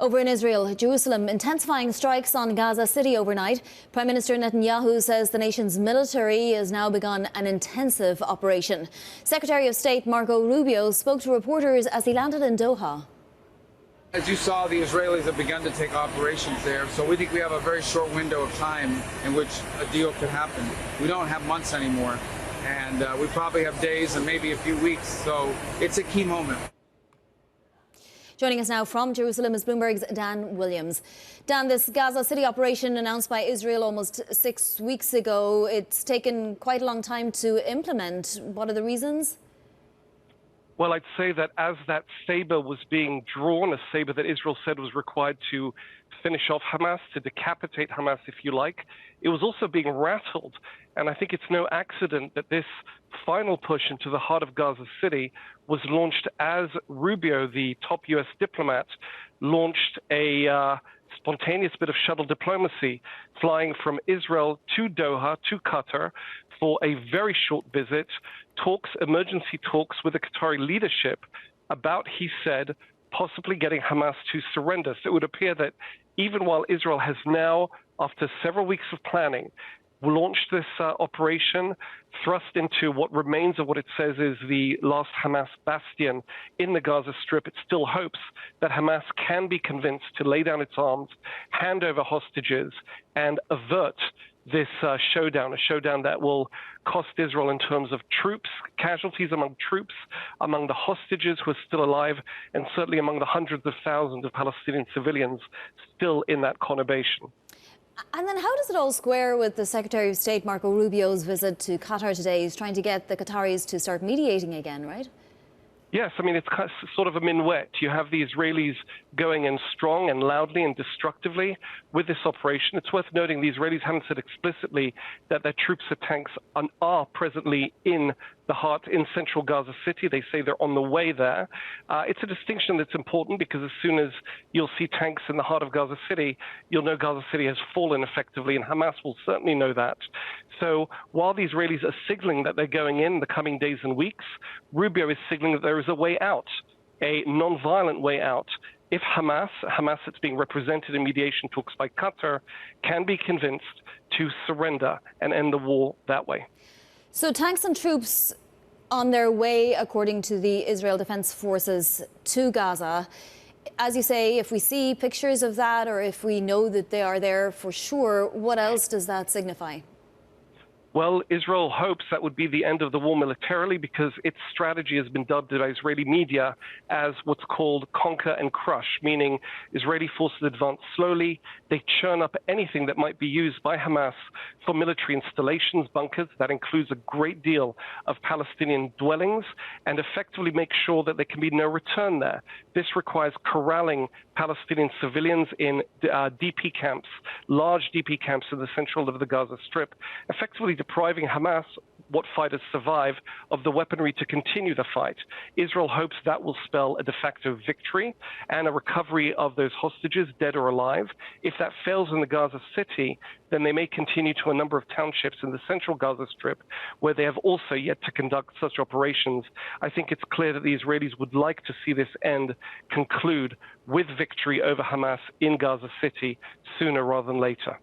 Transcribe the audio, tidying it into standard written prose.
Over in Israel, Jerusalem intensifying strikes on Gaza City overnight. Prime Minister Netanyahu says the nation's military has now begun an intensive operation. Secretary of State Marco Rubio spoke to reporters as he landed in Doha. As you saw, the Israelis have begun to take operations there, so we think we have a very short window of time in which a deal could happen. We don't have months anymore, and we probably have days and maybe a few weeks, so it's a key moment. Joining us now from Jerusalem is Bloomberg's Dan Williams. Dan, this Gaza City operation announced by Israel almost 6 weeks ago, it's taken quite a long time to implement. What are the reasons? Well, I'd say that as that saber was being drawn, a saber that Israel said was required to finish off Hamas, to decapitate Hamas, if you like, it was also being rattled. And I think it's no accident that this final push into the heart of Gaza City was launched as Rubio, the top U.S. diplomat, launched a spontaneous bit of shuttle diplomacy, flying from Israel to Doha, to Qatar, for a very short visit, emergency talks with the Qatari leadership about, he said, possibly getting Hamas to surrender. So it would appear that even while Israel has now, after several weeks of planning, launched this operation, thrust into what remains of what it says is the last Hamas bastion in the Gaza Strip, it still hopes that Hamas can be convinced to lay down its arms, hand over hostages, and avert this showdown, a showdown that will cost Israel in terms of troops, casualties among troops, among the hostages who are still alive, and certainly among the hundreds of thousands of Palestinian civilians still in that conurbation. And then how does it all square with the Secretary of State Marco Rubio's visit to Qatar today? He's trying to get the Qataris to start mediating again, right? Yes, I mean, it's sort of a minuet. You have the Israelis going in strong and loudly and destructively with this operation. It's worth noting the Israelis haven't said explicitly that their troops or tanks are presently in the heart, in central Gaza City. They say they're on the way there. It's a distinction that's important because as soon as you'll see tanks in the heart of Gaza City, you'll know Gaza City has fallen effectively, and Hamas will certainly know that. So while the Israelis are signaling that they're going in the coming days and weeks, Rubio is signaling that there is a way out, a non-violent way out. If Hamas that's being represented in mediation talks by Qatar, can be convinced to surrender and end the war that way. So tanks and troops on their way, according to the Israel Defense Forces, to Gaza. As you say, if we see pictures of that or if we know that they are there for sure, what else does that signify? Well, Israel hopes that would be the end of the war militarily because its strategy has been dubbed by Israeli media as what's called conquer and crush, meaning Israeli forces advance slowly. They churn up anything that might be used by Hamas for military installations, bunkers. That includes a great deal of Palestinian dwellings, and effectively make sure that there can be no return there. This requires corralling Palestinian civilians in DP camps, large DP camps in the central of the Gaza Strip, effectively depriving Hamas, what fighters survive, of the weaponry to continue the fight. Israel hopes that will spell a de facto victory and a recovery of those hostages, dead or alive. If that fails in the Gaza City, then they may continue to a number of townships in the central Gaza Strip where they have also yet to conduct such operations. I think it's clear that the Israelis would like to see this end conclude with victory over Hamas in Gaza City sooner rather than later.